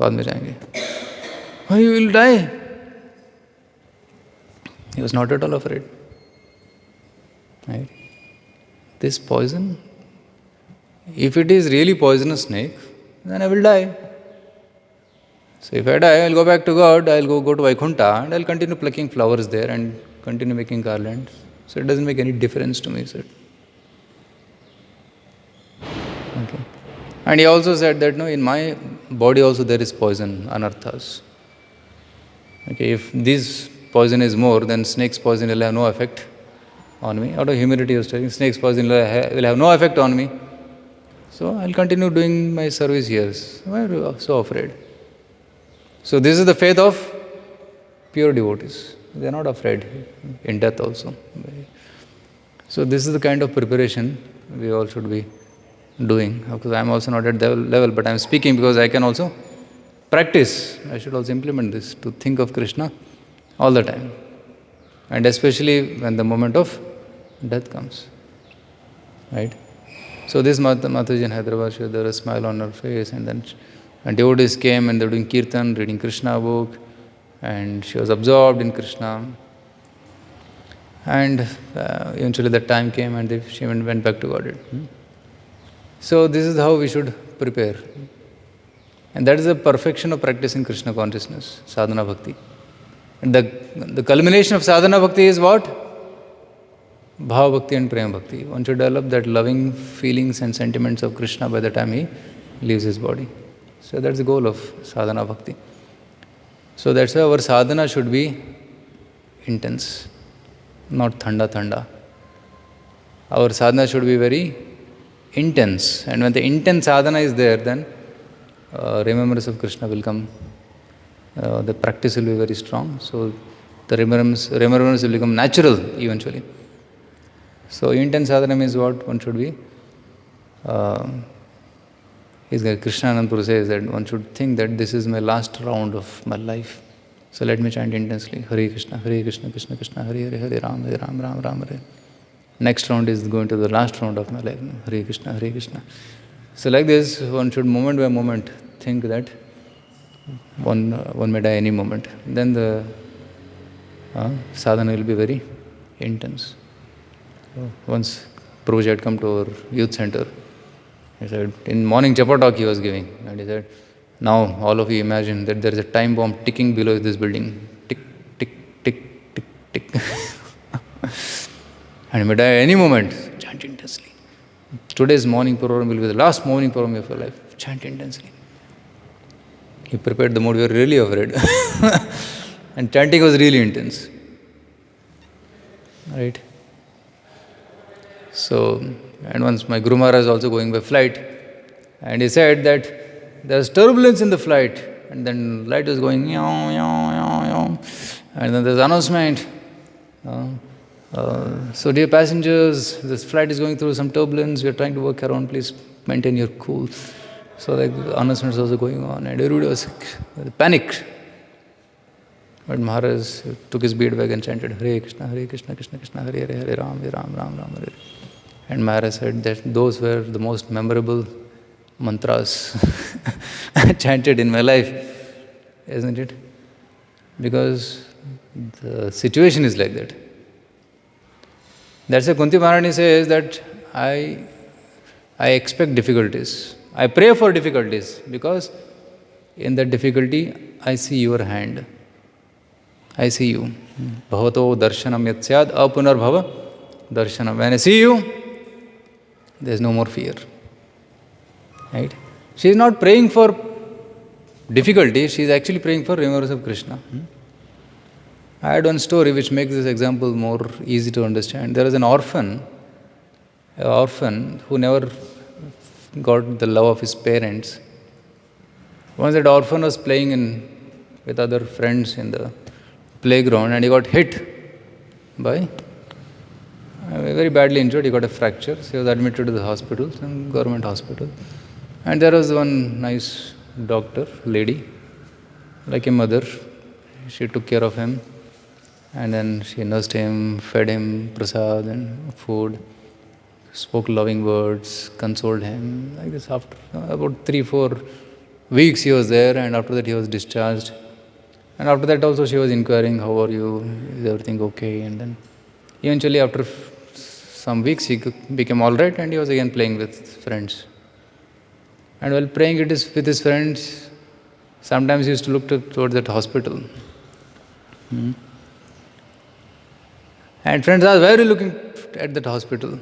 बाद में जाएंगे. Oh, you will die. He was not at all afraid. Right? This poison, if it is really poisonous snake, then I will die. So if I die, I'll go back to God, I'll go to Vaikuntha, and I'll continue plucking flowers there and continue making garlands. So it doesn't make any difference to me, sir. Okay. And he also said that, no, in my body also there is poison, anarthas. Okay, if this poison is more, then snake's poison will have no effect on me. Out of humility, he was telling, snake's poison will have no effect on me. So I'll continue doing my service here. Why are you so afraid? So this is the faith of pure devotees. They are not afraid in death also. So this is the kind of preparation we all should be doing. Because I am also not at that level, but I am speaking because I can also practice. I should also implement this, to think of Krishna all the time. And especially when the moment of death comes. Right? So this Mataji in Hyderabad, she had a smile on her face, and then devotees came and they were doing kirtan, reading Krishna book, and she was absorbed in Krishna. And eventually that time came and she went back to Godhead. So this is how we should prepare. And that is the perfection of practicing Krishna consciousness, sadhana bhakti. And the culmination of sadhana bhakti is what? Bhava bhakti and prema bhakti. One should develop that loving feelings and sentiments of Krishna by the time he leaves his body. So that's the goal of sadhana bhakti. So that's why our sadhana should be intense, not thanda. Our sadhana should be very intense. And when the intense sadhana is there, then remembrance of Krishna will come. The practice will be very strong. So the remembrance will become natural eventually. So intense sadhana means what? One should be Krishna Anandpur says that one should think that this is my last round of my life. So let me chant intensely. Hare Krishna, Krishna Krishna, Hare Hare, Hare Ram, Ram Hare. Next round is going to the last round of my life. Hare Krishna. So like this, one should moment by moment think that one may die any moment. Then the sadhana will be very intense. Once Prabhuji had come to our youth center. He said, in morning Japa talk he was giving, and he said, now all of you imagine that there is a time bomb ticking below this building. Tick, tick, tick, tick, tick. And you may die any moment. Chant intensely. Today's morning program will be the last morning program of your life. Chant intensely. He prepared the mood. We were really afraid. And chanting was really intense. Right? So, and once my Guru Maharaj was also going by flight, and he said that there was turbulence in the flight, and then light was going, and then there's announcement. So dear passengers, this flight is going through some turbulence, we are trying to work around, please maintain your cool. So like the announcement was also going on, and everybody was panicked. But Maharaj took his bead bag and chanted, Hare Krishna, Krishna Krishna, Hare Hare, Hare Ram, Hare. And Maharaj said that those were the most memorable mantras chanted in my life, isn't it? Because the situation is like that. That's why Kunti Maharani says that I expect difficulties. I pray for difficulties because in that difficulty I see your hand. I see you. Bhavato darshanam yatsyad apunar bhava darshanam. When I see you, there is no more fear. Right? She is not praying for difficulty, she is actually praying for remembrance of Krishna. I had one story which makes this example more easy to understand. There was an orphan who never got the love of his parents. Once that orphan was playing with other friends in the playground, and he got hit by, very badly injured, he got a fracture. So he was admitted to the hospital, some government hospital. And there was one nice doctor, lady, like a mother. She took care of him, and then she nursed him, fed him prasad and food, spoke loving words, consoled him. Like this, after about 3-4 weeks he was there, and after that he was discharged. And after that also she was inquiring, how are you? Is everything okay? And then eventually after some weeks he became all right, and he was again playing with friends. And while praying with his friends, sometimes he used to look towards that hospital. And friends asked, why are you looking at that hospital?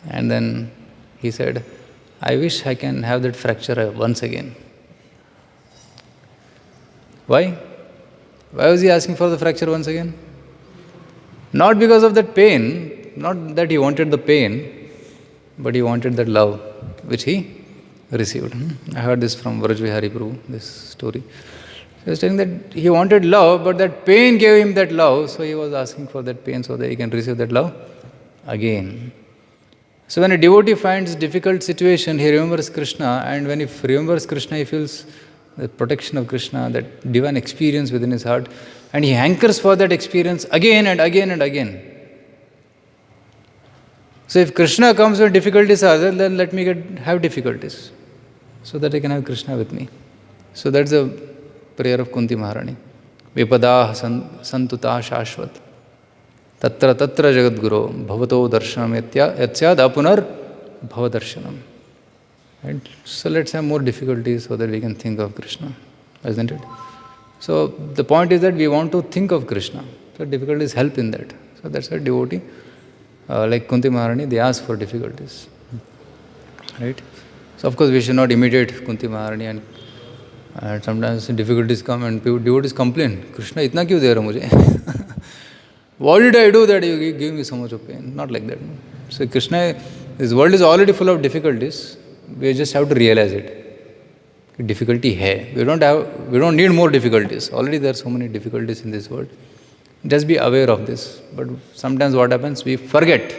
And then he said, I wish I can have that fracture once again. Why? Why was he asking for the fracture once again? Not because of that pain, not that he wanted the pain, but he wanted that love which he received. I heard this from Vrajvihari Prabhu, this story. He was telling that he wanted love, but that pain gave him that love, so he was asking for that pain so that he can receive that love again. So when a devotee finds difficult situation, he remembers Krishna, and when he remembers Krishna, he feels the protection of Krishna, that divine experience within his heart, and he hankers for that experience again and again and again. So if Krishna comes when difficulties are there, then let me have difficulties, so that I can have Krishna with me. So that's the prayer of Kunti Maharani. Vipadah santuta shashvat. Tatra tatra jagadguru bhavato darshanam yatyad apunar bhavadarshanam. Right? So let's have more difficulties so that we can think of Krishna, isn't it? So the point is that we want to think of Krishna. So difficulties help in that. So that's why devotee, like Kunti Maharani, they ask for difficulties. Right? So of course we should not imitate Kunti Maharani, and sometimes difficulties come and devotees complain, Krishna itna kyun de raha mujhe? What did I do that you give me so much of pain? Not like that. So Krishna, this world is already full of difficulties. We just have to realize it. Difficulty hai. We don't need more difficulties. Already there are so many difficulties in this world. Just be aware of this. But sometimes what happens? We forget.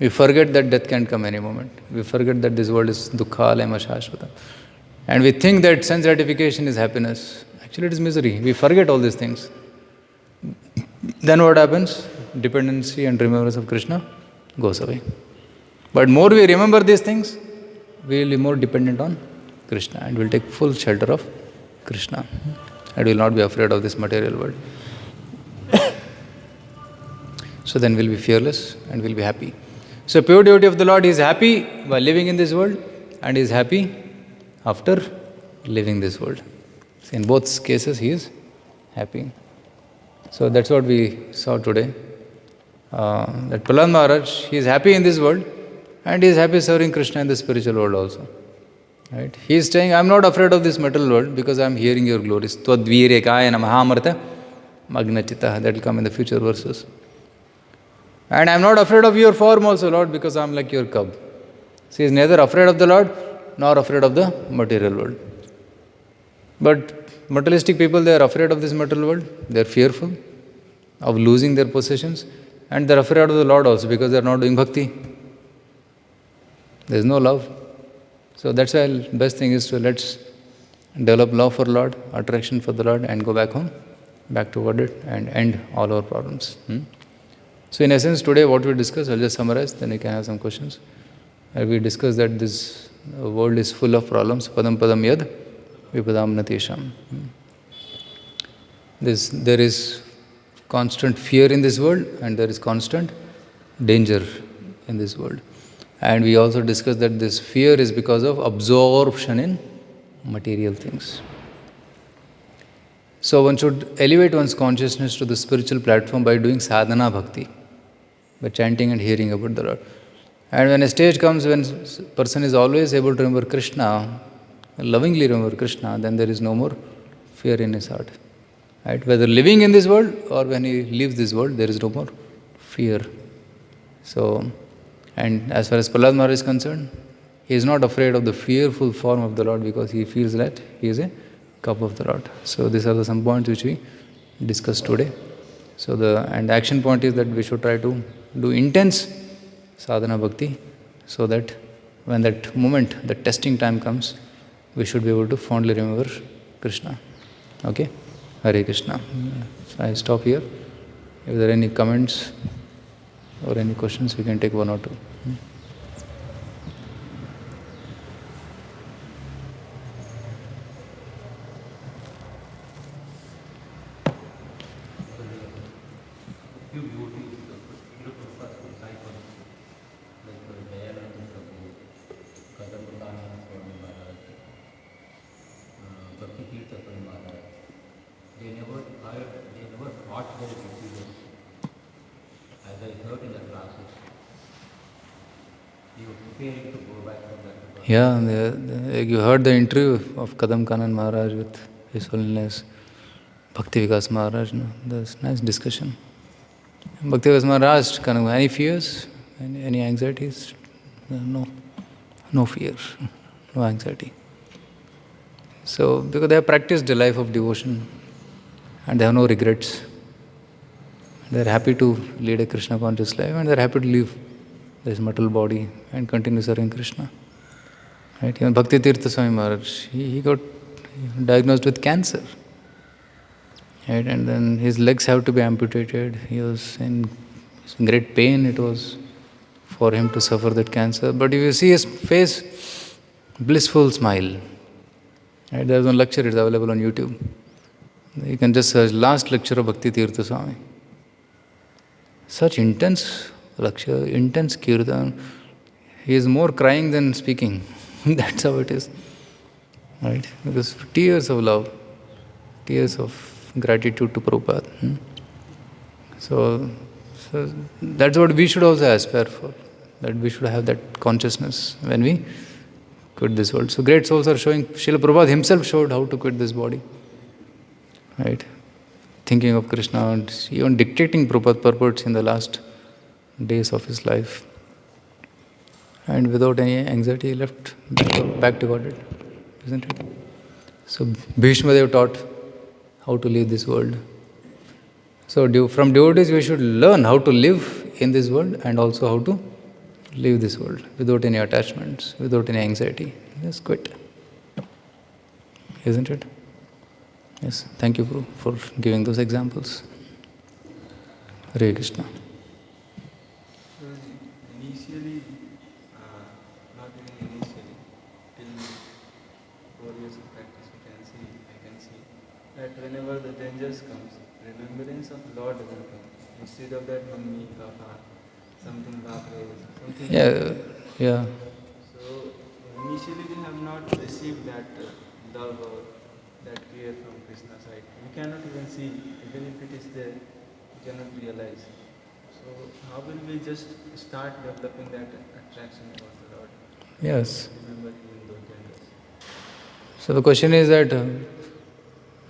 We forget that death can come any moment. We forget that this world is dukkha alayam ashashvatam. And we think that sense gratification is happiness. Actually it is misery. We forget all these things. Then what happens? Dependency and remembrance of Krishna goes away. But more we remember these things, we will be more dependent on Krishna, and will take full shelter of Krishna, and will not be afraid of this material world. So then we'll be fearless and we'll be happy. So pure devotee of the Lord, he is happy while living in this world, and he is happy after leaving this world. In both cases he is happy. So that's what we saw today. That Prahlad Maharaj, he is happy in this world, and he is happy serving Krishna in the spiritual world also. Right? He is saying, I am not afraid of this material world because I am hearing your glories. Twadvirekaya namahamarta magnachita. That will come in the future verses. And I am not afraid of your form also, Lord, because I am like your cub. So he is neither afraid of the Lord nor afraid of the material world. But materialistic people, they are afraid of this material world. They are fearful of losing their possessions, and they are afraid of the Lord also because they are not doing bhakti. There is no love. So that's why the best thing is to let's develop love for the Lord, attraction for the Lord, and go back home, back toward it, and end all our problems. So in essence, today what we discussed, I'll just summarize, then we can have some questions. We discussed that this world is full of problems. Padam padam yad vipadam natesham. There is constant fear in this world, and there is constant danger in this world. And we also discussed that this fear is because of absorption in material things. So one should elevate one's consciousness to the spiritual platform by doing sadhana bhakti, by chanting and hearing about the Lord. And when a stage comes when a person is always able to remember Krishna, lovingly remember Krishna, then there is no more fear in his heart. Right? Whether living in this world or when he leaves this world, there is no more fear. So, and as far as Prahlad Maharaj is concerned, he is not afraid of the fearful form of the Lord because he feels that he is a cup of the Lord. So these are some points which we discussed today. So the action point is that we should try to do intense sadhana bhakti so that when that moment, the testing time comes, we should be able to fondly remember Krishna. Okay? Hare Krishna. So I stop here. If there are any comments or any questions, we can take one or two. Yeah, you heard the interview of Kadam Kanan Maharaj with His Holiness Bhakti Vikas Maharaj. No? There's nice discussion. Bhakti Vikas Maharaj asked, Kanan, any fears? Any anxieties? No. No fear. No anxiety. So, because they have practiced a life of devotion and they have no regrets. They are happy to lead a Krishna conscious life and they are happy to leave this mortal body and continue serving Krishna. Right? Even Bhakti Tirtha Swami Maharaj, he got diagnosed with cancer. Right? And then his legs have to be amputated. He was in great pain. It was for him to suffer that cancer. But if you see his face, blissful smile. Right? There is one lecture, it's available on YouTube. You can just search last lecture of Bhakti Tirtha Swami. Such intense lecture, intense kirtan. He is more crying than speaking. That's how it is. Right? Because tears of love, tears of gratitude to Prabhupada. So that's what we should also aspire for. That we should have that consciousness when we quit this world. So great souls are showing, Srila Prabhupada himself showed how to quit this body. Right? Thinking of Krishna and even dictating Prabhupada purports in the last days of his life. And without any anxiety, he left back to Godhead. Isn't it? So Bhishma Dev taught how to leave this world. So from devotees we should learn how to live in this world and also how to leave this world without any attachments, without any anxiety. Just quit. Isn't it? Yes. Thank you, Guru, for giving those examples. Hare Krishna. Initially, not even initially, till 4 years of practice, I can see that whenever the dangers comes, remembrance of Lord doesn't come. Instead of that, mummy, papa, something bapre, something. Yeah. So initially we have not received that love or that care from Krishna's side. We cannot even see, even if it is there, we cannot realize. So how will we just start developing that attraction towards the Lord? Yes. Remember even those dangers. So the question is that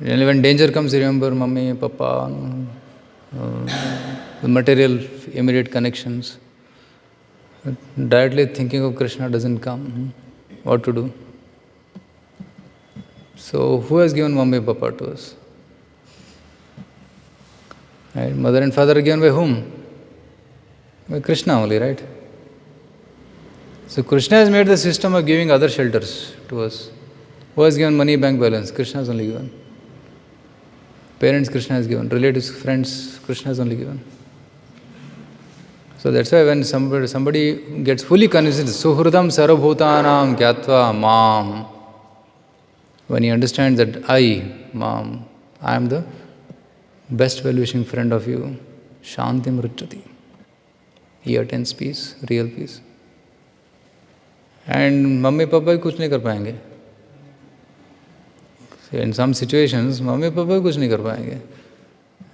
when danger comes, remember mummy, papa, the material immediate connections. Directly thinking of Krishna doesn't come. What to do? So who has given mummy, papa to us? Right? Mother and father are given by whom? By Krishna only, right? So Krishna has made the system of giving other shelters to us. Who has given money, bank balance? Krishna has only given. Parents, Krishna has given. Relatives, friends, Krishna has only given. So that's why when somebody gets fully convinced, Suhridam Sarvabhutanam Gyatva Mam, when he understands that Mam, I am the best well-wishing friend of you, Shantim Ruchati. He attains peace, real peace. And mummy, papa भी कुछ नहीं कर पाएंगे. In some situations, mummy, papa भी कुछ नहीं कर पाएंगे.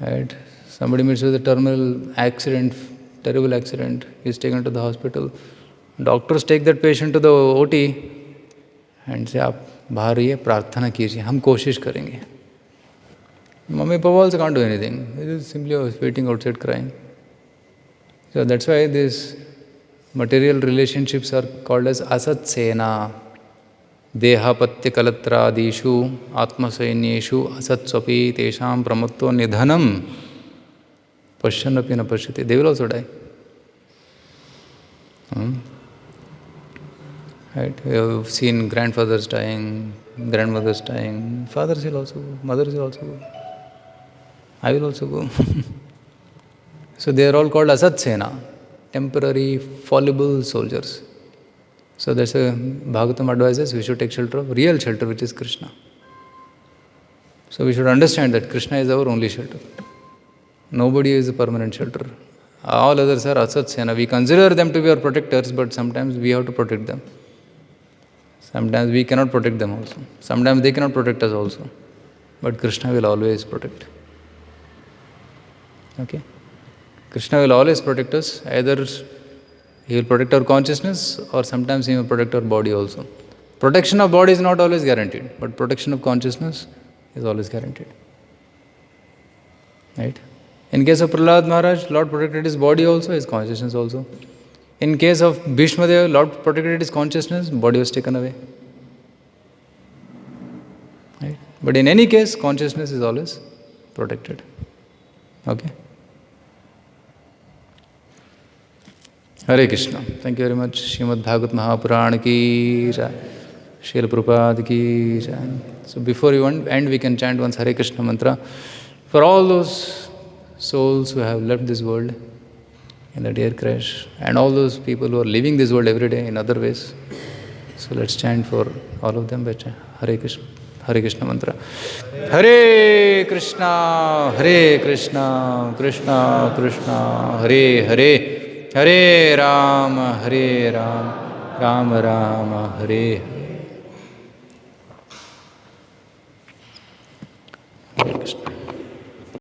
Right? Somebody meets with a terminal accident, terrible accident, he is taken to the hospital. Doctors take that patient to the OT and say, आप बाहर रहिए, प्रार्थना कीजिए, हम कोशिश करेंगे. Mummy, papa also can't do anything. They just simply waiting outside crying. So that's why these material relationships are called as asat sena. Dehapatya kalatradishu atmasainyeshu asat swapi tesham pramutto nidhanam pashyanapi na pashyati. They will also die. Right? We have seen grandfathers dying, grandmothers dying, fathers will also go, mothers will also go. I will also go. So they are all called Asat Sena, temporary, fallible soldiers. So that's a Bhagavatam advises we should take shelter of real shelter, which is Krishna. So we should understand that Krishna is our only shelter. Nobody is a permanent shelter. All others are Asat Sena. We consider them to be our protectors, but sometimes we have to protect them. Sometimes we cannot protect them also. Sometimes they cannot protect us also. But Krishna will always protect. Okay? Krishna will always protect us. Either he will protect our consciousness or sometimes he will protect our body also. Protection of body is not always guaranteed, but protection of consciousness is always guaranteed. Right? In case of Prahlad Maharaj, Lord protected his body also, his consciousness also. In case of Bhishma Deva, Lord protected his consciousness, body was taken away. Right? But in any case, consciousness is always protected. Okay? Hare Krishna. Thank you very much. Srimad Bhagavatam Mahapuran ki jai. Srila Prabhupada ki jai. So before we end, we can chant once Hare Krishna mantra for all those souls who have left this world in that air crash and all those people who are leaving this world every day in other ways. So let's chant for all of them. Hare Krishna mantra. Hare Krishna, Krishna Krishna, Hare Hare. Hare Rama, Rama Rama, Hare Hare. Hare Krishna.